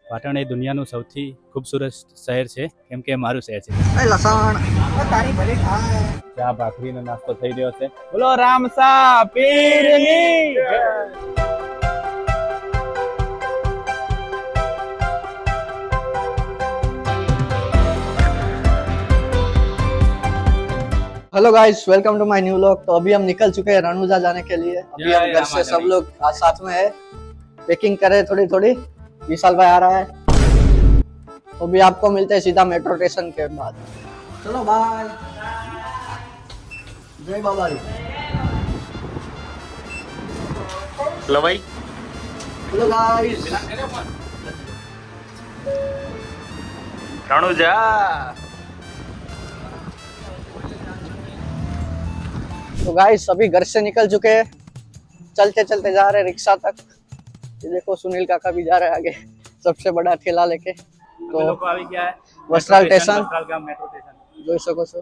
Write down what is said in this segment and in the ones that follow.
પાટણ એ દુનિયાનું સૌથી ખૂબસૂરત શહેર છે, કેમ કે મારું શહેર છે. ચા ભાખરીનો નાસ્તો થઈ રહ્યો છે. બોલો રામસા પીરની જય. Hello guys, welcome to my new vlog. तो अभी हम निकल चुके हैं रणुजा जाने के लिए। अभी हम घर से सब लोग आज साथ में है, पैकिंग कर रहे हैं थोड़ी थोड़ी। विशाल भाई आ रहा है, तो भी आपको मिलते हैं सीधा मेट्रो स्टेशन के बाद। चलो बाय, जय बाबा री। हेलो भाई, हेलो गाइस, રણુજા. तो गाइस अभी घर से निकल चुके हैं, चलते चलते जा रहे हैं रिक्शा तक। ये देखो सुनील काका भी जा रहे हैं आगे, सबसे बड़ा ठेला लेके। તો લોકો આવી ગયા છે वस्त्राल स्टेशन વસ્ત્રાલ ગામ મેટ્રો સ્ટેશન. જોઈ શકો છો।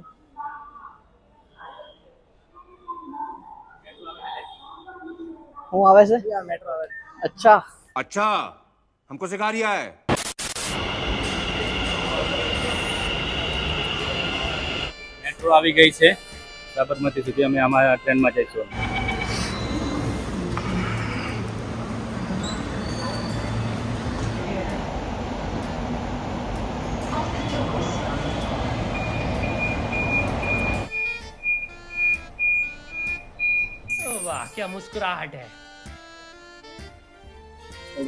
હું આવે છે? મેટ્રો આવે છે. अच्छा अच्छा हमको सिखा रिया है। મેટ્રો આવી ગઈ છે સાબરમતી સુધી. અમે અમારા ટ્રેનમાં જઈશું. वाह क्या मुस्कुराहट है।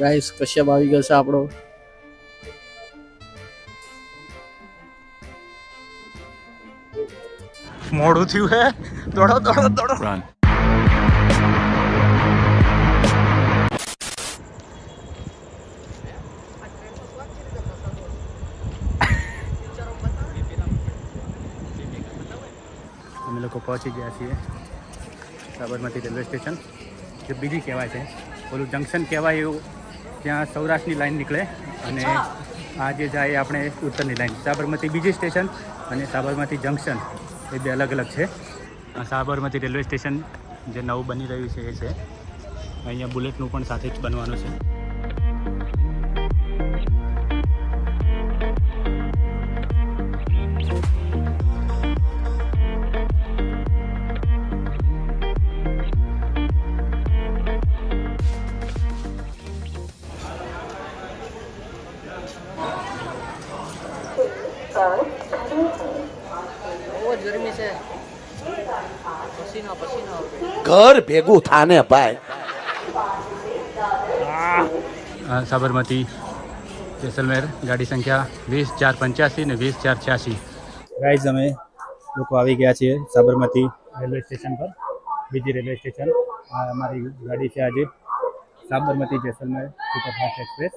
गाइस कश्यप આવી ગયો છે આપણો। મોડું થયું હે. દોડો દોડો દોડો. અમે લોકો પહોંચી ગયા છીએ સાબરમતી રેલવે સ્ટેશન, જે બીજી કહેવાય છે. ઓલું જંકશન કહેવાય એવું, ત્યાં સૌરાષ્ટ્રની લાઈન નીકળે અને આ જે જાય આપણે ઉત્તરની લાઈન. સાબરમતી બીજી સ્ટેશન અને સાબરમતી જંકશન એ બે અલગ અલગ છે. આ સાબરમતી રેલવે સ્ટેશન જે નવું બની રહ્યું છે એ છે. અહીંયા બુલેટનું પણ સાથે જ બનવાનું છે. બહુ જ ગરમી છે, પસીનો પસીનો। ઘર ભેગું થાને ભાઈ। સાબરમતી જેસલમેર ગાડી સંખ્યા 20-485 ને 20-486. ગાઈઝ અમે લોકો આવી ગયા છીએ સાબરમતી રેલવે સ્ટેશન પર, બીજી રેલવે સ્ટેશન. આ અમારી ગાડી છે આજે સાબરમતી જેસલમેર સુપરફાસ્ટ એક્સપ્રેસ.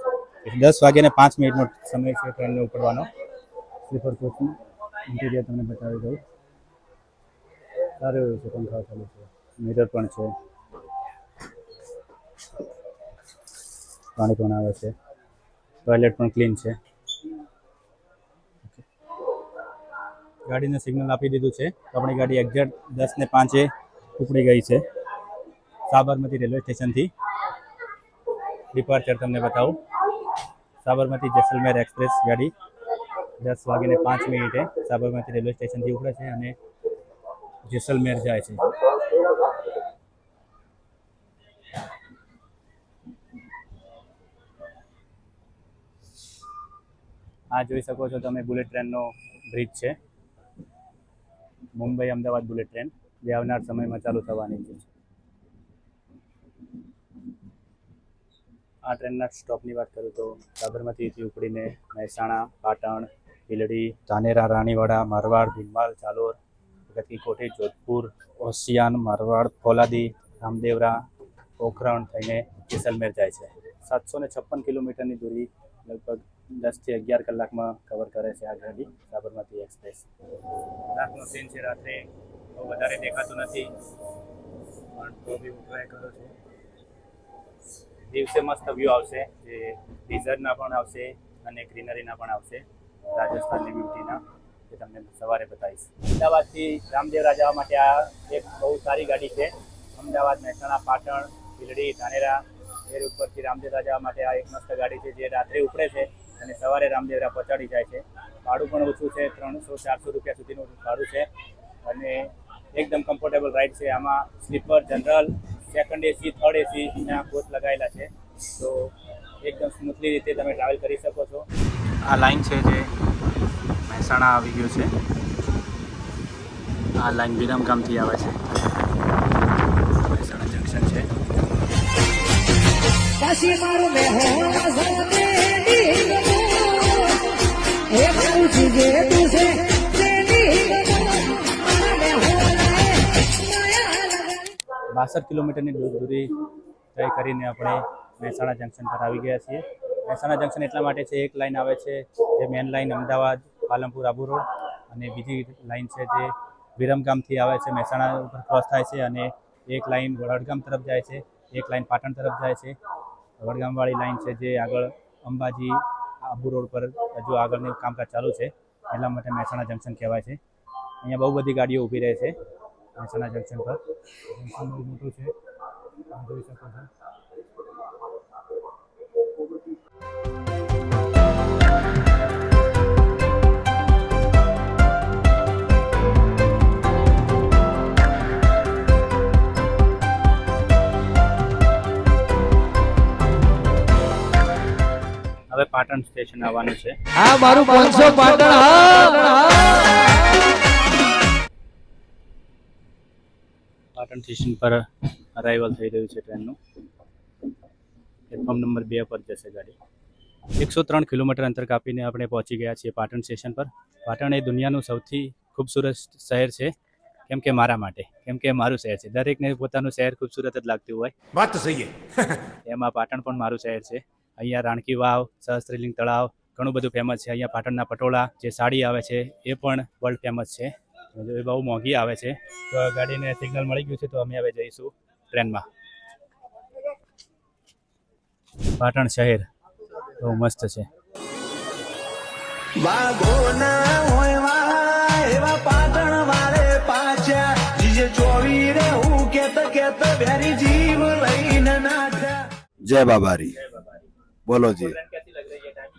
10:05 સમય છે ટ્રેનને ઉપડવાનો. સ્લીપર કોચનું ઇન્ટિરિયર તમને બતાવી દઉં. સારું એવું છે, પંખા ચાલુ છે, મિરર પણ છે, પાણી પણ આવે છે, ટોયલેટ પણ ક્લીન છે. ગાડીને સિગ્નલ આપી દીધું છે. તો આપણી ગાડી એક્ઝેક્ટ 10:05 ઉપડી ગઈ છે સાબરમતી રેલવે સ્ટેશનથી. ડિપાર્ચર તમને બતાવું. સાબરમતી જેસલમેર એક્સપ્રેસ ગાડી 10:05 સાબરમતી રેલવે સ્ટેશનથી ઉપડે છે અને જેસલમેર જાય છે. આ જોઈ શકો છો તમે બુલેટ ટ્રેનનો બ્રિજ છે. મુંબઈ અમદાવાદ બુલેટ ટ્રેન જે આવનાર સમયમાં ચાલુ થવાની છે. આ ટ્રેનના સ્ટોપની વાત કરું તો સાબરમતીથી ઉપડીને મહેસાણા, પાટણ, ભીલડી, ધાનેરા, રાણીવાડા, મારવાડ, ભીલવાડ, ચાલોર, ગતિકોઠી, જોધપુર, ઓસિયાન, મારવાડ, ફોલાદી, રામદેવરા, પોખરણ થઈને જેસલમેર જાય છે. 756 કિલોમીટરની દૂરી લગભગ 10 થી 11 કલાકમાં કવર કરે છે આ ગાડી સાબરમતી એક્સપ્રેસ. રાતનો સીન છે, રાત્રે બહુ વધારે દેખાતું નથી પણ તો બી હું ટ્રાય કરું છું. દિવસે મસ્ત વ્યૂ આવશે, જે ડીઝરના પણ આવશે અને ગ્રીનરીના પણ આવશે, રાજસ્થાનની બ્યુટીના, જે તમને સવારે બતાવીશ. અમદાવાદથી રામદેવરા જવા માટે આ એક બહુ સારી ગાડી છે. અમદાવાદ, મહેસાણા, પાટણ, ભીલડી, ધાનેરા એ ઉપરથી રામદેવરા જવા માટે આ એક મસ્ત ગાડી છે જે રાત્રે ઉપડે છે અને સવારે રામદેવરા પહોંચાડી જાય છે. ભાડું પણ ઓછું છે, 300-400 રૂપિયા સુધીનું ભાડું છે અને એકદમ કમ્ફર્ટેબલ રાઈડ છે. આમાં sleeper, general, second AC, third એસીના કોચ લગાવેલા છે, તો એકદમ સ્મૂથલી રીતે તમે ટ્રાવેલ કરી શકો છો. આ લાઈન છે જે મહેસાણા આવી ગયું છે. આ લાઈન વિરમગામથી આવે છે, મહેસાણા જંકશન છે. બાસઠ કિલોમીટરની દૂરી તય કરીને આપણે મહેસાણા જંકશન પર આવી ગયા છીએ. મહેસાણા જંકશન એટલા માટે છે, એક લાઈન આવે છે જે main line Ahmedabad, Palanpur, Abu Road, અને બીજી લાઈન છે જે વિરમગામથી આવે છે, મહેસાણા ઉપર ક્રોસ થાય છે, અને એક લાઈન વડગામ તરફ જાય છે, એક લાઈન પાટણ તરફ જાય છે. વડગામવાળી લાઈન છે જે આગળ અંબાજી, આબુ રોડ પર હજુ આગળનું કામકાજ ચાલુ છે, એટલા માટે મહેસાણા જંકશન કહેવાય છે. અહીંયા બહુ બધી ગાડીઓ ઊભી રહે છે મહેસાણા જંકશન પર. જંકશન બહુ મોટું છે, તમે જોઈ શકો છો. હવે પાટણ સ્ટેશન આવવાનું છે. આ મારું 500 પાટણ પાટણ સ્ટેશન પર અરાઇવલ થઈ રહ્યું છે ટ્રેનનું. પ્લેટફોર્મ નંબર 2 પર જશે ગાડી. 103 કિલોમીટર અંતર કાપીને આપણે પહોંચી ગયા છીએ પાટણ સ્ટેશન પર. પાટણ એ દુનિયાનું સૌથી ખૂબસૂરત શહેર છે, કેમ કે મારા માટે, કેમ કે મારું શહેર છે. દરેકને પોતાનું શહેર ખૂબસૂરત જ લાગતું હોય, बात तो सही है. એમાં પાટણ પણ મારું શહેર છે. અહીંયા રાણકી વાવ, સહસ્ત્રીલિંગ તળાવ ઘણું બધું ફેમસ છે. અહીંયા પાટણના પટોળા જે સાડી આવે છે એ પણ વર્લ્ડ ફેમસ છે. એ બહુ મોંઘી આવે છે. તો ગાડીને સિગ્નલ મળી ગયું છે, તો અમે હવે જઈશું ટ્રેનમાં. પાટણ શહેર બહુ મસ્ત છે. जय बाबारी. बोलो जी.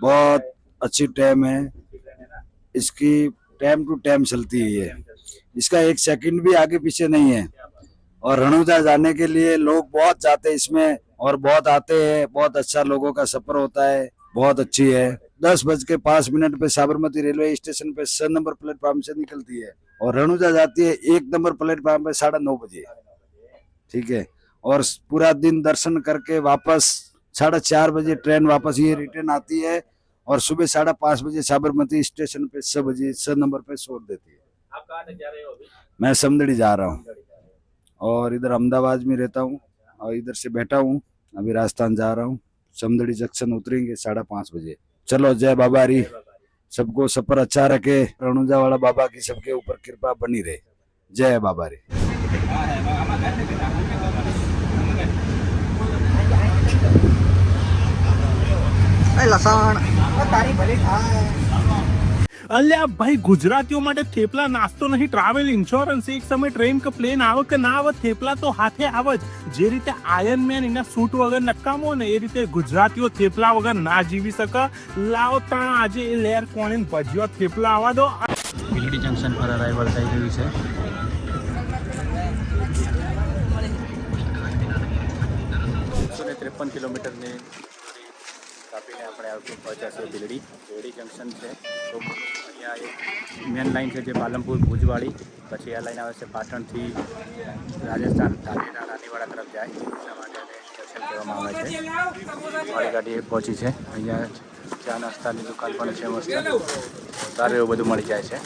बहुत अच्छी टाइम है, इसकी टाइम टू टाइम चलती है ये, इसका एक सेकंड भी आगे पीछे नहीं है. और रणुजा जाने के लिए लोग बहुत जाते हैं इसमें और बहुत आते हैं. बहुत अच्छा लोगों का सफर होता है, बहुत अच्छी है. 10:05 पे साबरमती रेलवे स्टेशन पे 6 नंबर प्लेटफॉर्म से निकलती है और रणुजा जाती है 1 नंबर प्लेटफॉर्म पे 9:30 बजे. ठीक है. और पूरा दिन दर्शन करके वापस 4:30 बजे ट्रेन वापस ये रिटर्न आती है और सुबह 5:30 बजे साबरमती स्टेशन पे 6 बजे 6 नंबर पे छोड़ देती है. आप कहाँ तक जा रहे हो अभी? मैं समदड़ी जा रहा हूँ और इधर अहमदाबाद में रहता हूँ और इधर से बैठा हूँ. अभी राजस्थान जा रहा हूँ. समदड़ी जंक्शन उतरेंगे 5:30 बजे. चलो जय बाबारी. सबको सफर अच्छा रखे. रणुजा वाला बाबा की सबके ऊपर कृपा बनी रहे. जय बाबारी. લસણ અલ્યા ભાઈ, ગુજરાતીઓ માટે થેપલા નાસ્તો નહીં, ટ્રાવેલ ઇન્સ્યોરન્સ. એક સમય ટ્રેન કે પ્લેન આવે કે ના આવે, થેપલા તો હાથે આવે જ. જે રીતે આયર્ન મેન એના સૂટ વગર નકામો ને, એ રીતે ગુજરાતીઓ થેપલા વગર ના જીવી શકે. લાવો તા આજે એ લેર કોણીને ભજીયો થેપલા આવવા દો. ભીલડી જંકશન પર અરાઇવલ થઈ રહ્યું છે. 153 કિલોમીટરની કાપીને આપણે પહોંચ્યા છીએ ભીલડી. ભીલડી જંકશન છે. તો અહીંયા એક મેન લાઈન છે જે પાલનપુર ભુજવાળી, પછી આ લાઈન આવે છે પાટણથી રાજસ્થાન ધાનેરા રાનીવાડા તરફ જાય, એટલા માટે દર્શન કરવામાં આવે છે. મારી ગાડી પહોંચી છે. અહીંયા ચા નાસ્તાની દુકાન પણ છે મસ્ત, સારું એવું બધું મળી જાય છે.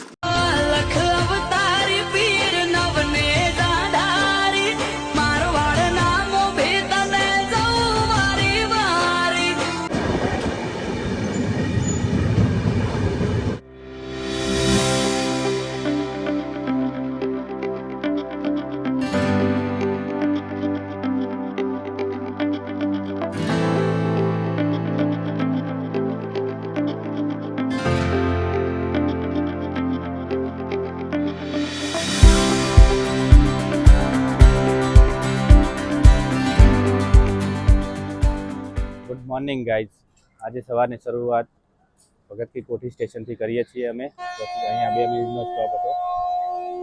મોર્નિંગ ગાઈઝ, આજે સવારની શરૂઆત ભગત કી કોઠી સ્ટેશનથી કરીએ છીએ અમે. પછી અહીંયા 2 મિનિટનો સ્ટોપ હતો,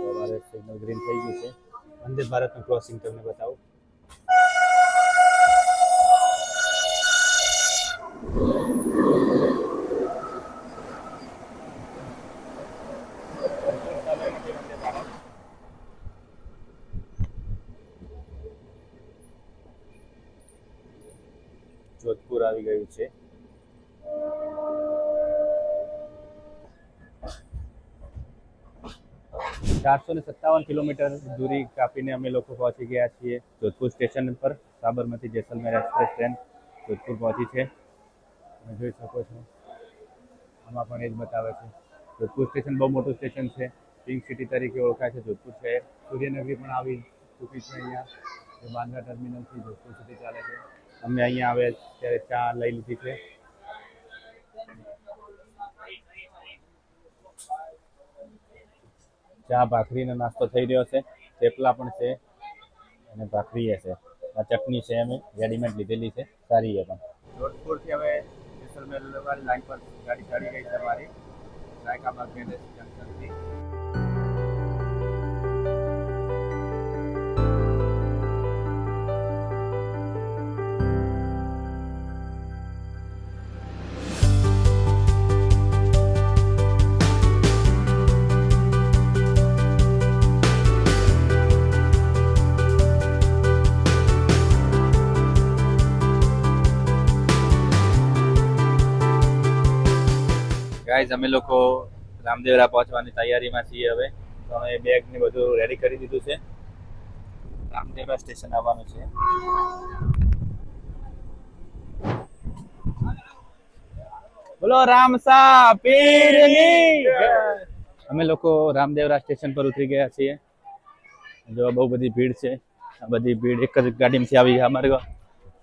તો અમારે સિગ્નલ ગ્રીન થઈ ગયું છે. વંદે ભારતનું ક્રોસિંગ તમને બતાવું. જોધપુર આવી ગયું છે. ચારસો ને 57 કિલોમીટર દૂરી કાપીને અમે લોકો પહોંચી ગયા છીએ જોધપુર સ્ટેશન પર. સાબરમતી જેસલમેર એક્સપ્રેસ ટ્રેન જોધપુર પહોંચી છે. તમે જોઈ શકો છો, આમાં પણ એ જ બતાવે છે. જોધપુર સ્ટેશન બહુ મોટું સ્ટેશન છે, પિંક સિટી તરીકે ઓળખાય છે જોધપુર શહેર. સૂર્યનગરી પણ આવી ચૂકી છે અહીંયા, જે બાંદ્રા ટર્મિનલથી જોધપુર સુધી ચાલે છે. અમે અહીંયા આવે ત્યારે ચા લઈ લીધી છે. ચા ભાખરીનો નાસ્તો થઈ રહ્યો છે, થેપલા પણ છે અને ભાખરી છે. આ ચટણી છે, અમે રેડીમેડ લીધેલી છે, સારી છે. પણ જોધપુરથી હવે જેસલમેર વાળી લાઈન પર ગાડી ચડી ગઈ છે અમારી, રાયકાબાગ જંકશનથી. ગાઈઝ, અમે લોકો રામદેવરા પહોંચવાની તૈયારીમાં છીએ હવે. તો અમે બેગ ને બધું રેડી કરી દીધું છે. રામદેવરા સ્ટેશન આવવાનું છે. બોલો રામસા પીરની જય. અમે લોકો રામદેવરા સ્ટેશન પર ઉતરી ગયા છીએ. જો બહુ બધી ભીડ છે. આ બધી ભીડ એક જ ગાડીમાંથી આવી, અમારે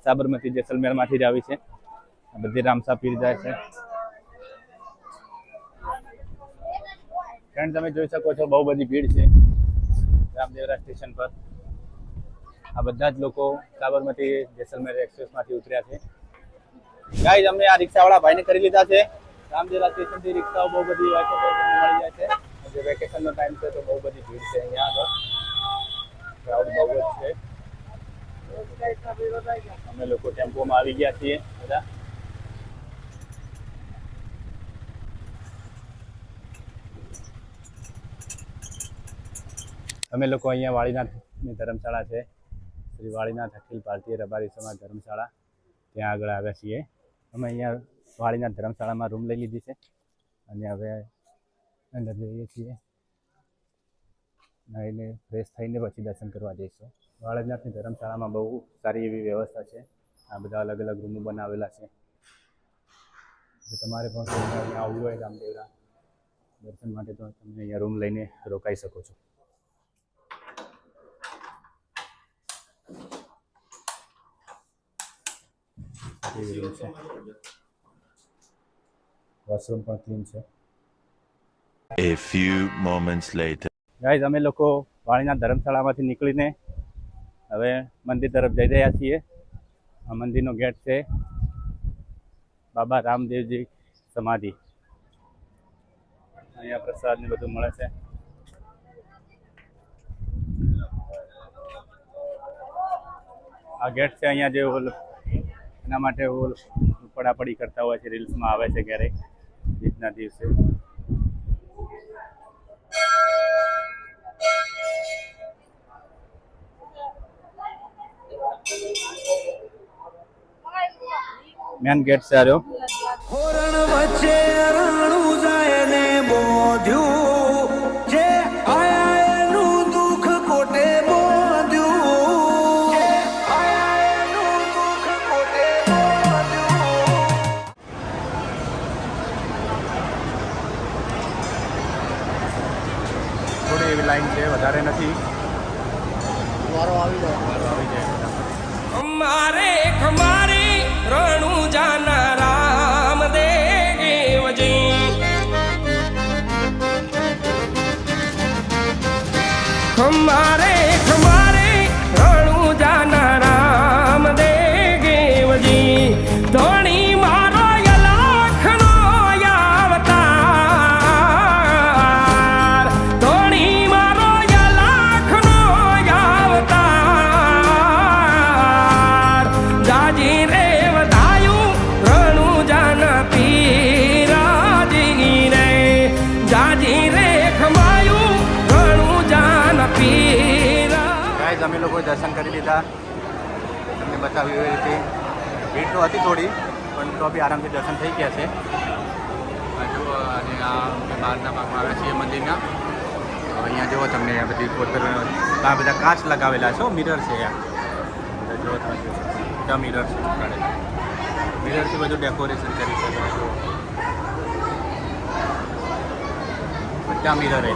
સાબરમતી જેસલમેરમાંથી જ આવી છે. આ બધી રામસા પીર જાય છે. ફ્રેન્ડ, તમે જોઈ શકો છો, બહુ બધી ભીડ છે રામદેવરા સ્ટેશન પર. આ બધા જ લોકો સાબરમતી જેસલમેર એક્સપ્રેસમાંથી ઉતર્યા છે. ગાઈઝ, અમે આ રિક્ષાવાળા ભાઈને કરી લીધા છે. રામદેવરા સ્ટેશનથી રિક્ષાઓ બહુ બધી હોય છે, તો તમને મળી જાય છે. આજે વેકેશનનો ટાઈમ છે, તો બહુ બધી ભીડ છે અહીંયા આગળ. ક્રાઉડ બહુ જ છે. અમે લોકો ટેમ્પોમાં આવી ગયા છીએ બધા. અમે લોકો અહીંયા વાળીનાથની ધર્મશાળા છે, શ્રી વાળીનાથ અખિલ ભારતીય રબારી સમાજ ધર્મશાળા, ત્યાં આગળ આવ્યા છીએ. અમે અહીંયા વાળીનાથ ધર્મશાળામાં રૂમ લઈ લીધી છે અને હવે અંદર જઈએ છીએ. નાઈને ફ્રેશ થઈને પછી દર્શન કરવા જઈશું. વાળીનાથની ધર્મશાળામાં બહુ સારી એવી વ્યવસ્થા છે. આ બધા અલગ અલગ રૂમો બનાવેલા છે. જો તમારે પણ અહીંયા આવવું હોય રામદેવરા દર્શન માટે, તો તમે અહીંયા રૂમ લઈને રોકાઈ શકો છો. વોશરૂમ પણ ક્લીન છે. A few moments later. Guys, અમે લોકો વાળીનાથ ધર્મશાળામાંથી નીકળીને હવે મંદિર તરફ જઈ રહ્યા છીએ. આ મંદિરનો ગેટ છે બાબા રામદેવજી સમાધિ. અહીંયા પ્રસાદ ને બધું મળે છે. આ ગેટ છે અહીંયા, જે એના માટે પડાપડી કરતા હોય છે, રીલ્સમાં આવે છે ક્યારેક બીજના દિવસે. મેન ગેટ છે આર્યો. થોડી એવી લાઈન છે, વધારે નથી. વારો આવી જાય. हमारे हमारे रणु जाना राम देव जी हमारे हमारे रणु जाना राम देव जी લોકોએ દર્શન કરી લીધા, તમને બતાવ્યું એવી રીતે. ભીડ તો હતી થોડી, પણ તો બી આરામથી દર્શન થઈ ગયા છે. બાજુ અને આ અમે બહારના ભાગમાં આવ્યા છીએ મંદિરના. તો અહીંયા જુઓ તમને આ બધી કોતર, આ બધા કાચ લગાવેલા છે, મિરર છે. અહીંયા જુઓ તમે બધા મિરર છે, મિરરથી બધું ડેકોરેશન કરી શકો છો. બધા મિરર છે.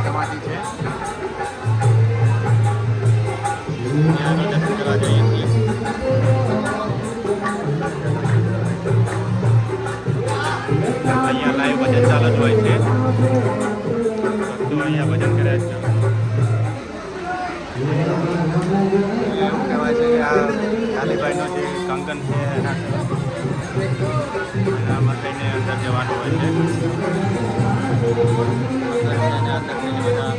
સમાધિ છે, દર્શન કરવા જઈએ છીએ. અહીંયા લાઈવ ભજન ચાલુ જ હોય છે, તો અહીંયા ભજન કર્યા છે. એવું કહેવાય છે કે આ કાલીભાઈનો જે કંકન છે એનામાં થઈને અંદર જવાનું હોય છે. અંદર બધા